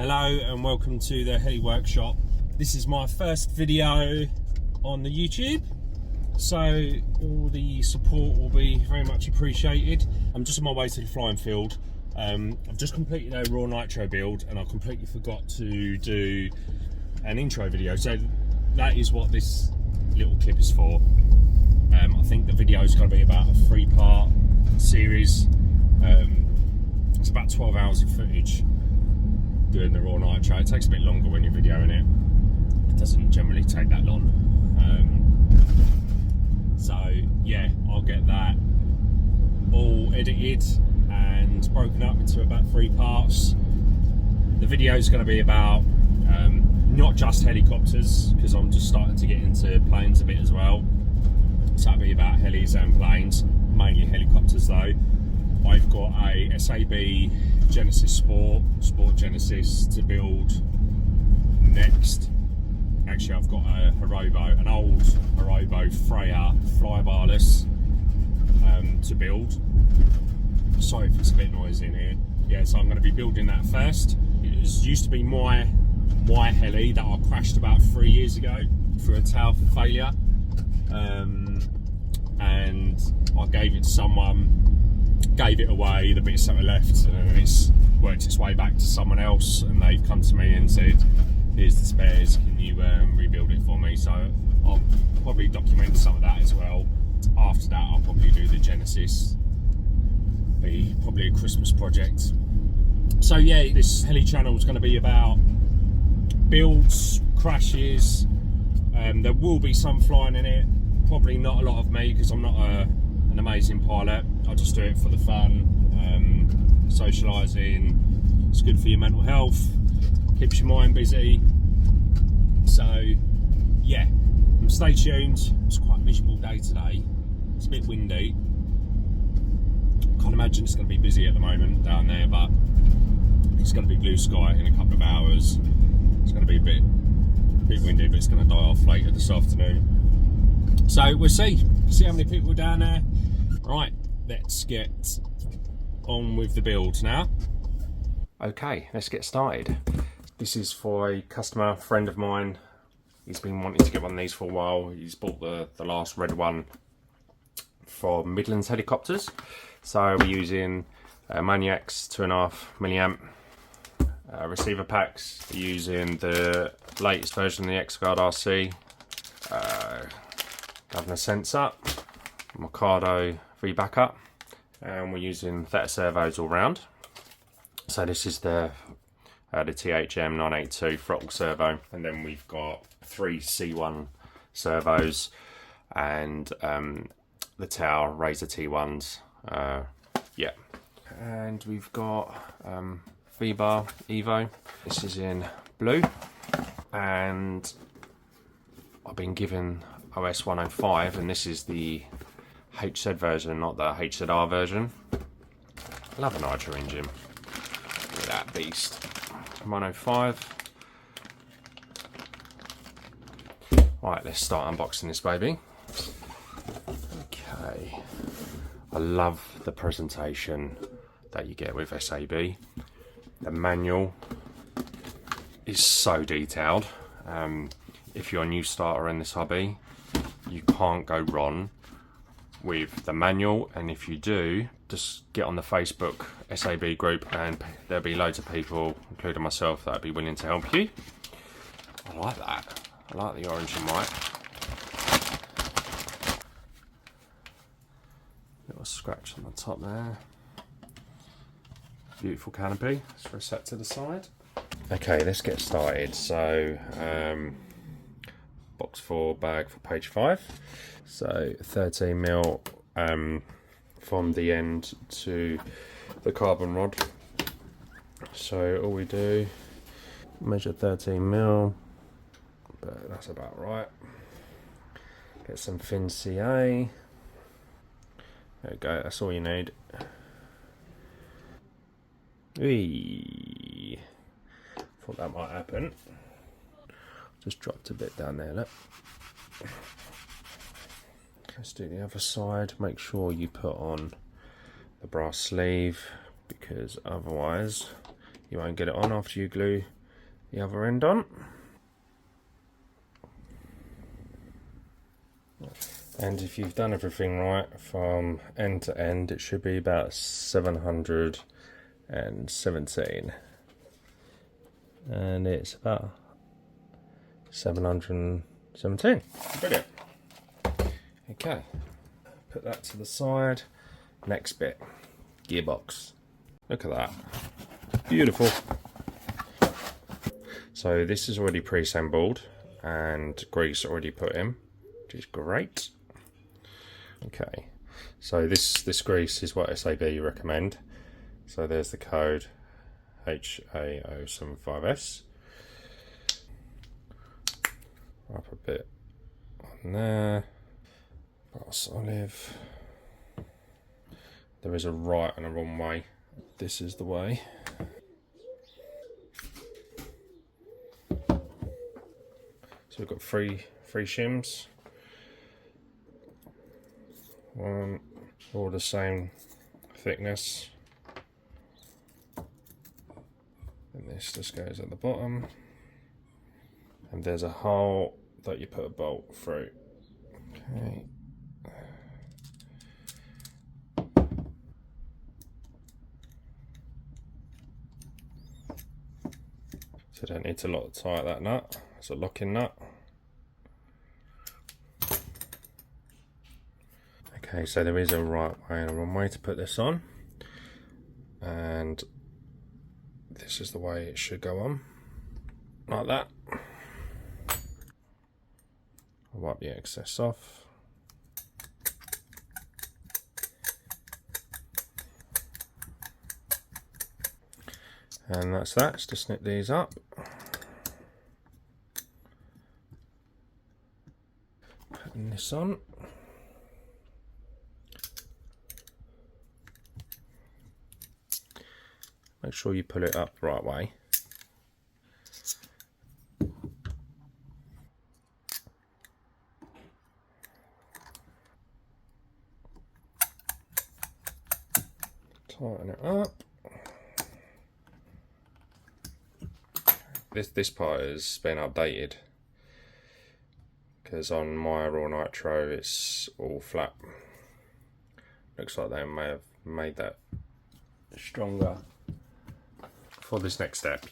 Hello and welcome to the Heli Workshop. This is my first video on the YouTube, so all the support will be very much appreciated. I'm just on my way to the flying field. I've just completed a Raw Nitro build and I completely forgot to do an intro video, so that is what this little clip is for. I think the video is going to be about a 3-part series. It's about 12 hours of footage doing the Raw Nitro. It takes a bit longer when you're videoing it. It doesn't generally take that long. So yeah, I'll get that all edited and broken up into about 3 parts. The video is going to be about not just helicopters, because I'm just starting to get into planes a bit as well. So it'll be about helis and planes, mainly helicopters though. I've got a SAB Genesis Sport Genesis to build next. Actually, I've got a Horobo, an old Horobo Freya flybarless to build. Sorry if it's a bit noisy in here. Yeah, so I'm going to be building that first. It used to be my heli that I crashed about 3 years ago through a tail failure, and I gave it to someone, gave it away, the bits that were left, and it's worked its way back to someone else, and they've come to me and said, here's the spares, can you rebuild it for me? So I'll probably document some of that as well. After that, I'll probably do the Genesis, be probably a Christmas project. So yeah, this heli channel is going to be about builds, crashes. There will be some flying in it, probably not a lot of me because I'm not an amazing pilot. I just do it for the fun, socialising. It's good for your mental health, keeps your mind busy. So yeah, stay tuned. It's quite a miserable day today. It's a bit windy. Can't imagine it's going to be busy at the moment down there, but it's going to be blue sky in a couple of hours. It's going to be a bit windy, but it's going to die off later this afternoon. So we'll see how many people are down there. Right, let's get on with the build now. Okay, let's get started. This is for a customer, friend of mine. He's been wanting to get one of these for a while. He's bought the last red one for Midlands Helicopters. So we're using Maniacs 2.5 milliamp receiver packs. We're using the latest version of the X-Guard RC, governor sensor, Mikado V backup, and we're using Theta servos all round. So this is the THM 982 throttle servo, and then we've got 3 C1 servos and the Tower Razor T1s. Yeah, and we've got V-Bar Evo. This is in blue, and I've been given OS 105, and this is the HZ version, not the HZR version. I love a nitro engine. Look at that beast. 105. Right, let's start unboxing this baby. Okay. I love the presentation that you get with SAB. The manual is so detailed. If you're a new starter in this hobby, you can't go wrong with the manual, and if you do, just get on the Facebook SAB group and there'll be loads of people, including myself, that'll be willing to help you. I like that. I like the orange and white. Little scratch on the top there. Beautiful canopy. Let's set to the side. Okay, let's get started. So box 4, bag for page 5. So 13mm from the end to the carbon rod. So all we do, measure 13mm, but that's about right. Get some thin CA. There we go, that's all you need. Whee! Thought that might happen. Just dropped a bit down there, look. Let's do the other side. Make sure you put on the brass sleeve, because otherwise you won't get it on after you glue the other end on. And if you've done everything right from end to end, it should be about 717. And it's about 717. Brilliant. Okay, put that to the side. Next bit, gearbox. Look at that. Beautiful. So this is already pre-assembled and grease already put in, which is great. Okay, so this grease is what SAB recommend. So there's the code HA075S. Up a bit on there. Brass olive. There is a right and a wrong way. This is the way. So we've got three shims. One, all the same thickness. And this just goes at the bottom. And there's a hole that you put a bolt through. Okay. So don't need to tighten that nut. It's a locking nut. Okay, so there is a right way and a wrong way to put this on. And this is the way it should go on. Like that. I'll wipe the excess off. And that's that, just to snip these up. Putting this on. Make sure you pull it up the right way. Tighten it up. This part has been updated because on my Raw Nitro it's all flat. Looks like they may have made that stronger. For this next step,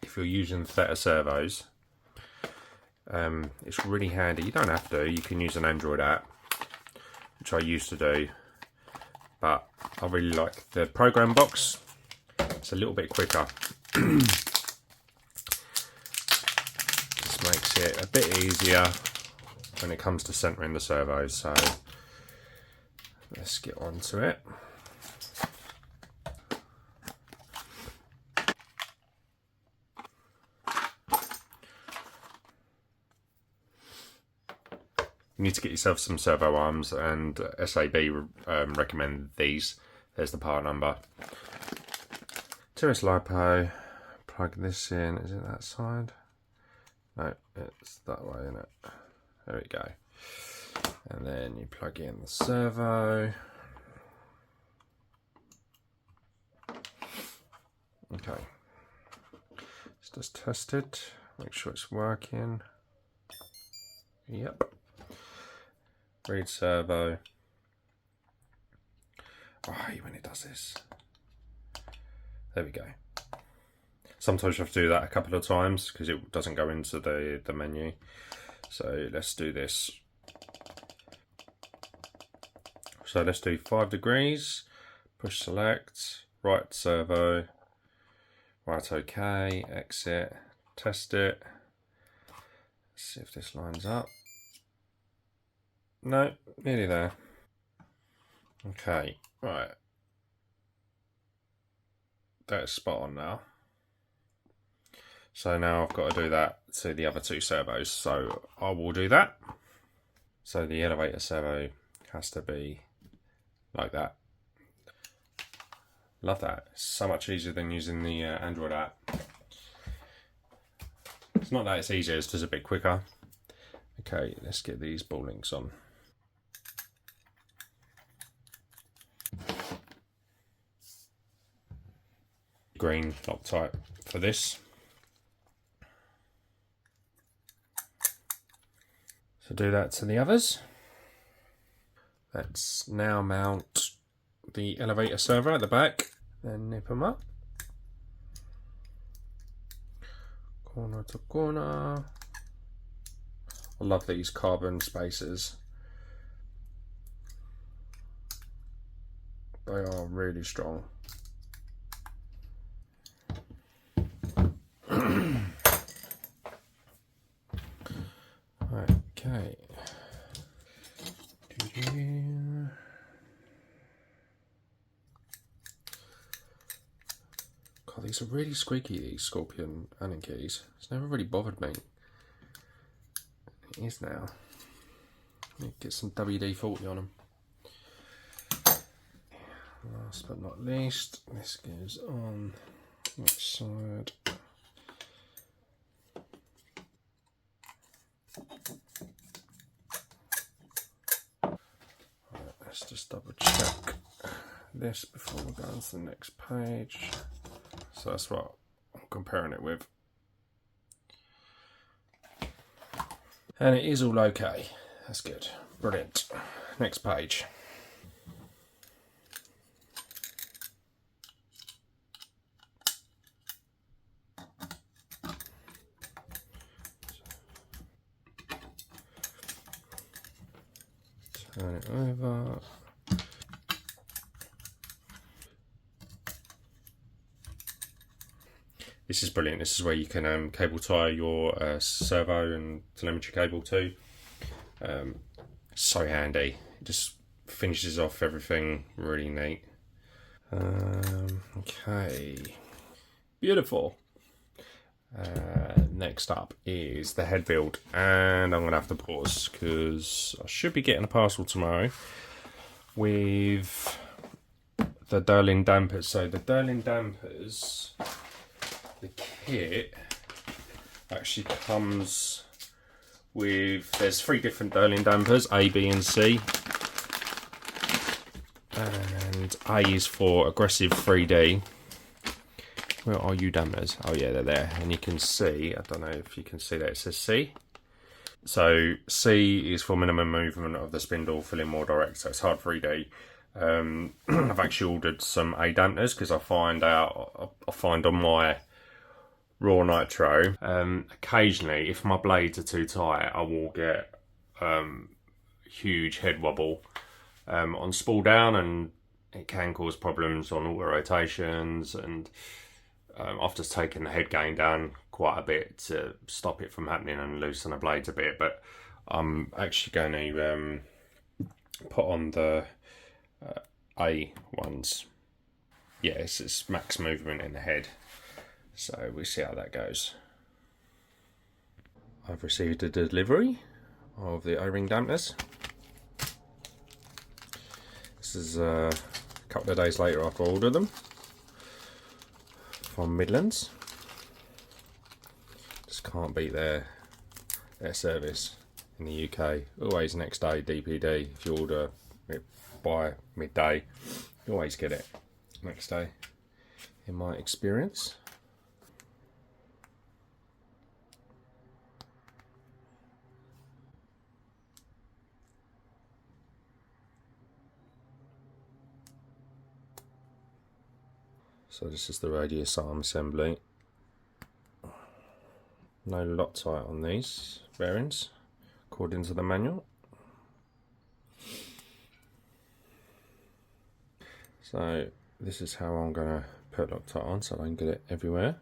if you're using theta servos, it's really handy. You don't have to, you can use an Android app, which I used to do, but I really like the program box. It's a little bit quicker. This makes it a bit easier when it comes to centering the servos, so let's get on to it. You need to get yourself some servo arms, and SAB recommend these. There's the part number. Terrace lipo, plug this in. Is it that side? No, it's that way, isn't it? There we go. And then you plug in the servo. Okay. Let's just test it. Make sure it's working. Yep. Read servo. Oh, I hate when it does this. There we go. Sometimes you have to do that a couple of times because it doesn't go into the menu. So let's do this. So let's do 5 degrees. Push select. Right servo. Right OK. Exit. Test it. Let's see if this lines up. No, nearly there. Okay, right. That's spot on now. So now I've got to do that to the other two servos. So I will do that. So the elevator servo has to be like that. Love that. It's so much easier than using the Android app. It's not that it's easier, it's just a bit quicker. Okay, let's get these ball links on. green Loctite for this. So do that to the others. Let's now mount the elevator servo at the back, then nip them up. Corner to corner. I love these carbon spacers. They are really strong. Okay. God, these are really squeaky, these Scorpion Allen keys. It's never really bothered me. It is now. Get some WD-40 on them. Last but not least, this goes on that side. Right, let's just double check this before we go on to the next page. So that's what I'm comparing it with. And it is all okay. That's good. Brilliant. Next page. Turn it over. This is brilliant. This is where you can cable tie your servo and telemetry cable too. So handy. It just finishes off everything really neat. Okay. Beautiful. Next up is the head build, and I'm gonna have to pause because I should be getting a parcel tomorrow with the Durlin dampers. So the Durlin dampers, the kit actually comes with, there's 3 different Durlin dampers, A, B and C, and A is for aggressive 3D. Where are you dampers? Oh yeah, they're there, and you can see, I don't know if you can see that, it says C. So C is for minimum movement of the spindle, feeling more direct, so it's hard 3D. I've actually ordered some A dampers because I find on my Raw Nitro, occasionally if my blades are too tight, I will get huge head wobble on spool down, and it can cause problems on auto rotations, and I've just taken the head gain down quite a bit to stop it from happening and loosen the blades a bit. But I'm actually going to put on the A ones. Yeah, it's max movement in the head, so we'll see how that goes. I've received a delivery of the O-ring dampers. This is a couple of days later after I ordered them from Midlands. Just can't beat their service in the UK. Always next day DPD. If you order it by midday, you always get it next day, in my experience. So this is the radius arm assembly. No Loctite on these bearings, according to the manual. So this is how I'm going to put Loctite on, so I can get it everywhere.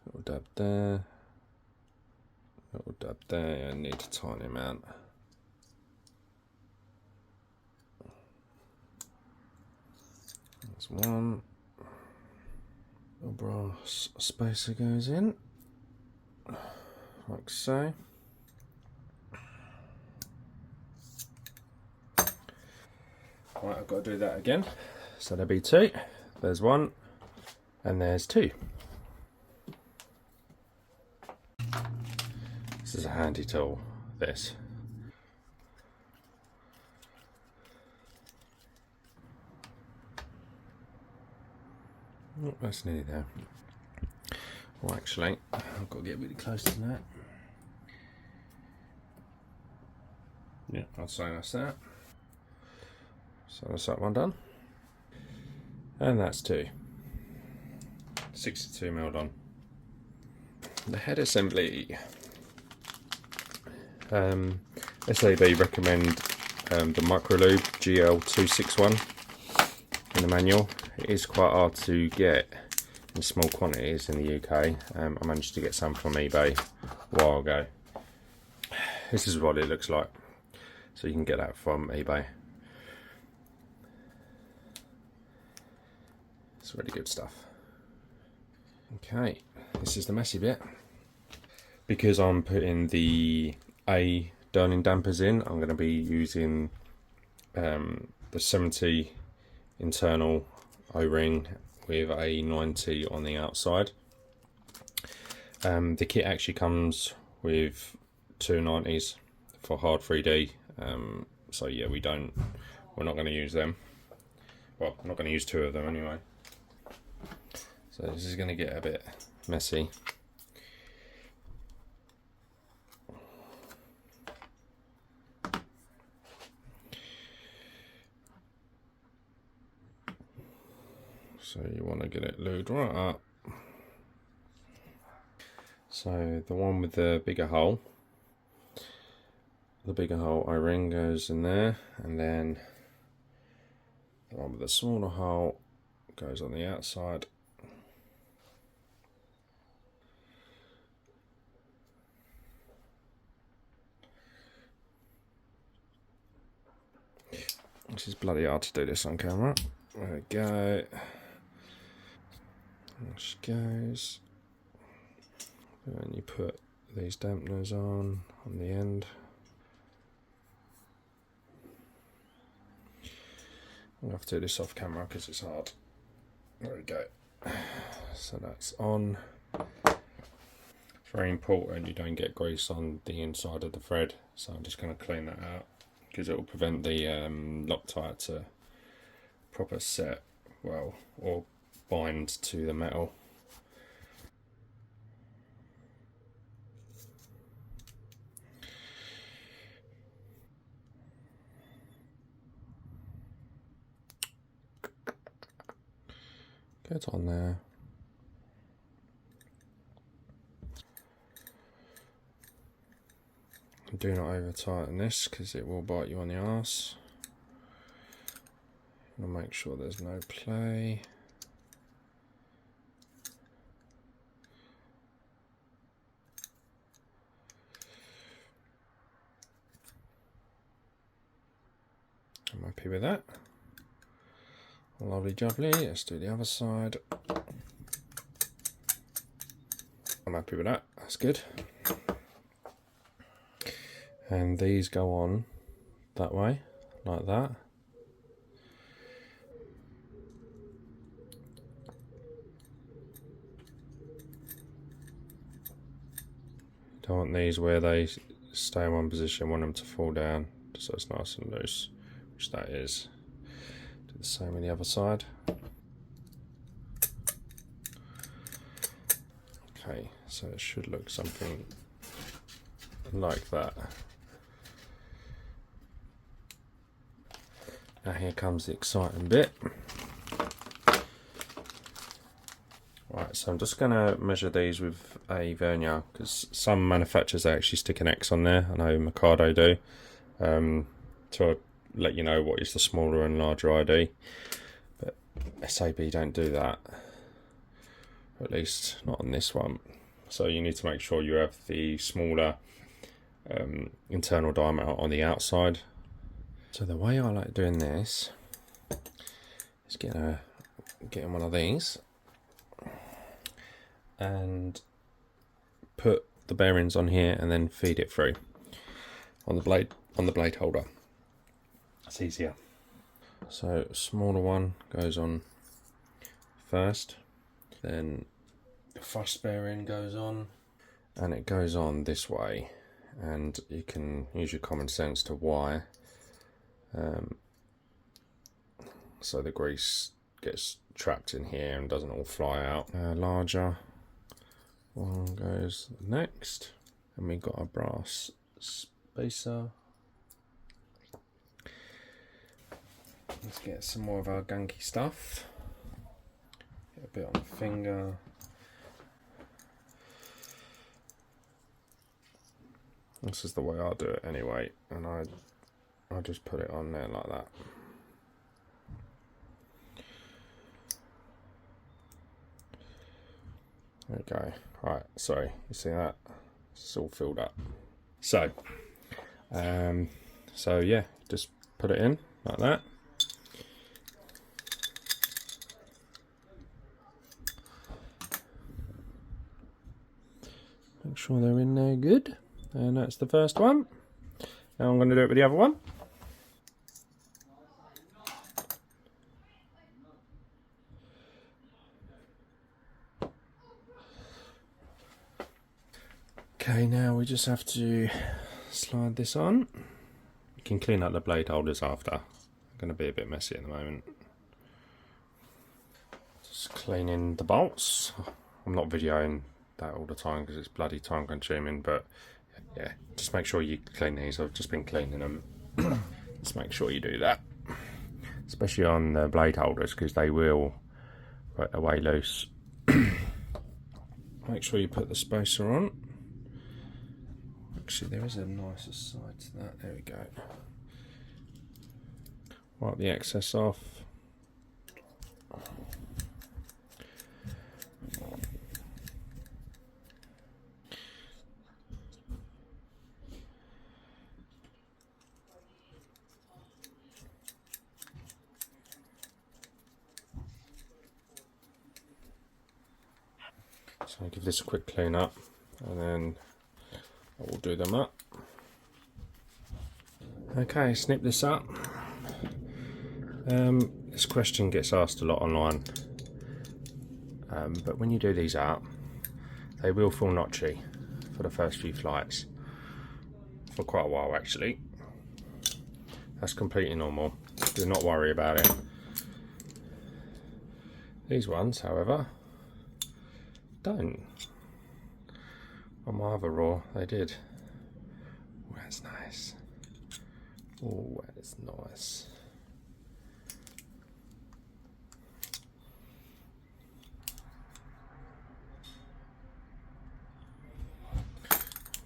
Little dab there, little dab there. I need a tiny amount. That's one. The brass spacer goes in, like so. Right, I've got to do that again. So there'll be 2. There's 1, and there's 2. This is a handy tool, this. Oh, that's nearly there. Well, actually, I've got to get really close to that. Yeah, I'd say that's that. So that's that one done. And that's 62mm on. The head assembly. SAB recommend the micro lube GL261 in the manual. It is quite hard to get in small quantities in the UK. I managed to get some from eBay a while ago. This is what it looks like. So you can get that from eBay. It's really good stuff. Okay, this is the messy bit. Because I'm putting the A Durning dampers in, I'm going to be using the 70 internal O-ring with a 90 on the outside. The kit actually comes with two 90s for hard 3D. So yeah, we're not going to use them. Well, I'm not going to use two of them anyway. So this is going to get a bit messy. So you want to get it lubed right up. So the one with the bigger hole O-ring goes in there, and then the one with the smaller hole goes on the outside. This is bloody hard to do this on camera. There we go. There she goes. And you put these dampeners on the end. I'm going to have to do this off camera because it's hard. There we go. So that's on. It's very important you don't get grease on the inside of the thread. So I'm just going to clean that out because it will prevent the Loctite to proper set well or bind to the metal. Get on there. Do not over tighten this because it will bite you on the arse. I'll make sure there's no play. I'm happy with that. Lovely jubbly. Let's do the other side. I'm happy with that. That's good. And these go on that way, like that. Don't want these where they stay in one position, want them to fall down so it's nice and loose, which that is. Do the same on the other side. Okay, so it should look something like that. Now here comes the exciting bit. Right, so I'm just going to measure these with a vernier because some manufacturers actually stick an X on there. I know Mikado do, to let you know what is the smaller and larger ID. But SAB don't do that, at least not on this one. So you need to make sure you have the smaller internal diameter on the outside. So the way I like doing this is getting one of these and put the bearings on here and then feed it through on the blade holder. It's easier. So smaller one goes on first, then the thrust bearing goes on, and it goes on this way, and you can use your common sense to wire so the grease gets trapped in here and doesn't all fly out. Larger one goes next, and we got a brass spacer. Let's get some more of our gunky stuff. Get a bit on the finger. This is the way I do it anyway, and I just put it on there like that. There we go. Right, sorry, you see that? It's all filled up. So yeah, just put it in like that. Make sure they're in there good. And that's the first one. Now I'm going to do it with the other one. Okay, now we just have to slide this on. You can clean up the blade holders after. They're going to be a bit messy at the moment. Just cleaning the bolts. I'm not videoing that all the time because it's bloody time consuming, but yeah, just make sure you clean these. I've just been cleaning them. Just make sure you do that, especially on the blade holders, because they will right away loose. Make sure you put the spacer on. Actually, there is a nicer side to that. There we go. Wipe the excess off. So I'll give this a quick clean up, and then I will do them up. Okay, snip this up. This question gets asked a lot online, but when you do these up, they will feel notchy for the first few flights, for quite a while actually. That's completely normal, do not worry about it. These ones, however, don't. On my other Raw, they did. Oh, that's nice. Oh, that's nice.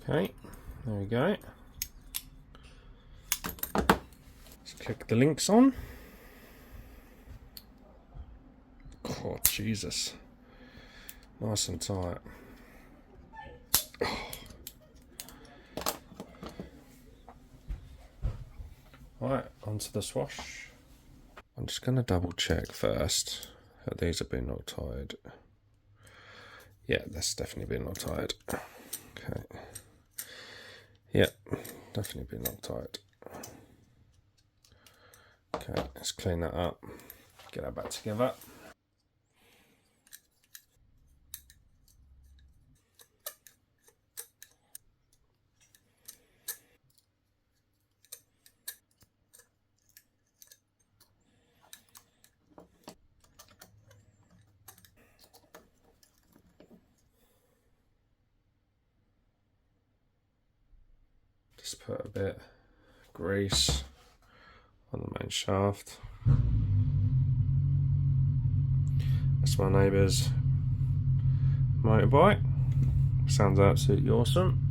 Okay, there we go. Let's click the links on. Oh, Jesus. Nice and tight. Oh. Right, onto the swash. I'm just going to double check first that these have been Loctite. Yeah, that's definitely been Loctite. Okay. Yep, definitely been Loctite. Okay, let's clean that up. Get that back together. Just put a bit of grease on the main shaft. That's my neighbour's motorbike. Sounds absolutely awesome.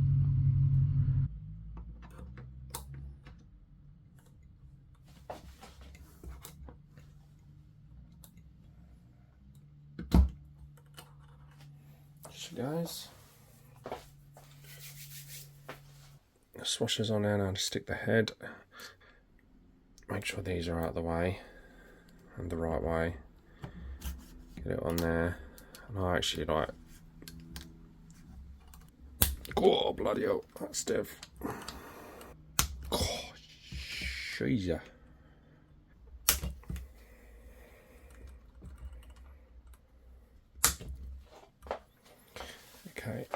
So guys, the swashers on there now to stick the head. Make sure these are out of the way and the right way. Get it on there. And I actually like, oh bloody hell, that's stiff. Oh, Jesus. Okay.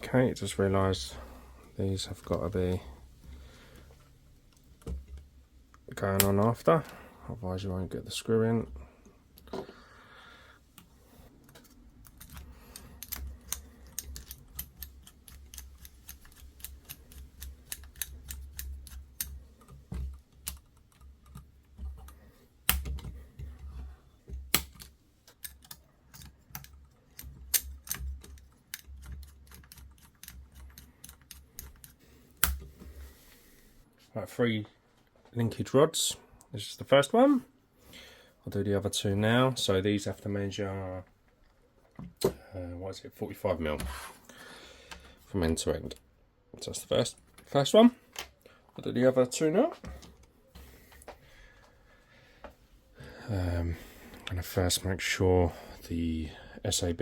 Okay, just realised these have got to be going on after, otherwise you won't get the screw in. Right, 3 linkage rods. This is the first one. I'll do the other 2 now. So these have to measure, what is it, 45mm from end to end. So that's the first one. I'll do the other 2 now. I'm going to first make sure the SAB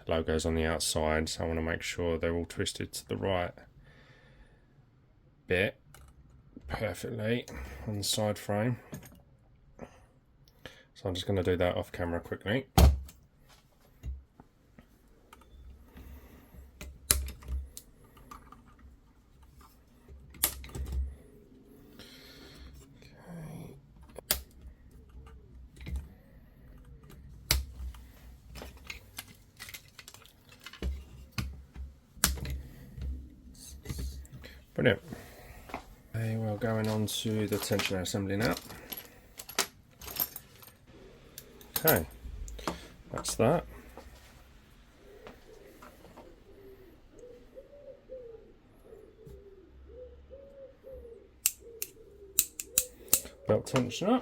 logo is on the outside. So I want to make sure they're all twisted to the right bit perfectly on the side frame. So I'm just going to do that off camera quickly. Brilliant. Okay, we're going on to the tensioner assembly now. Okay, that's that. Belt tensioner.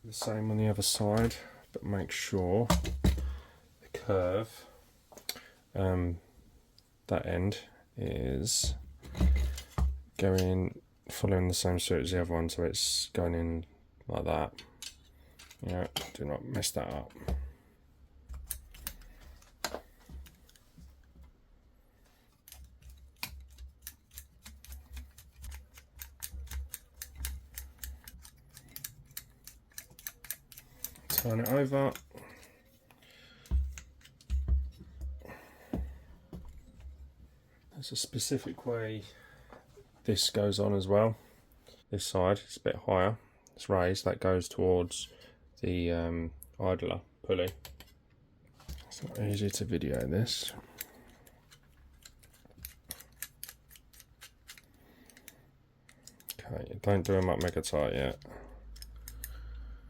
The same on the other side, but make sure the curve, that end is following the same suit as the other one, so it's going in like that. Yeah, do not mess that up. Turn it over. There's a specific way this goes on as well. This side is a bit higher, it's raised, that goes towards the idler pulley. It's not easy to video this. Okay, don't do them up mega tight yet.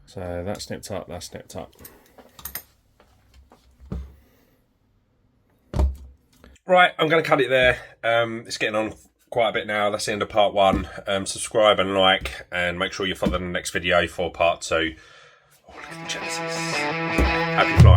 So that's snipped up, that's snipped up. Right, I'm going to cut it there. It's getting on quite a bit now. That's the end of part 1. Subscribe and like, and make sure you follow the next video for part 2. Oh, look at the Genesis. Happy flying.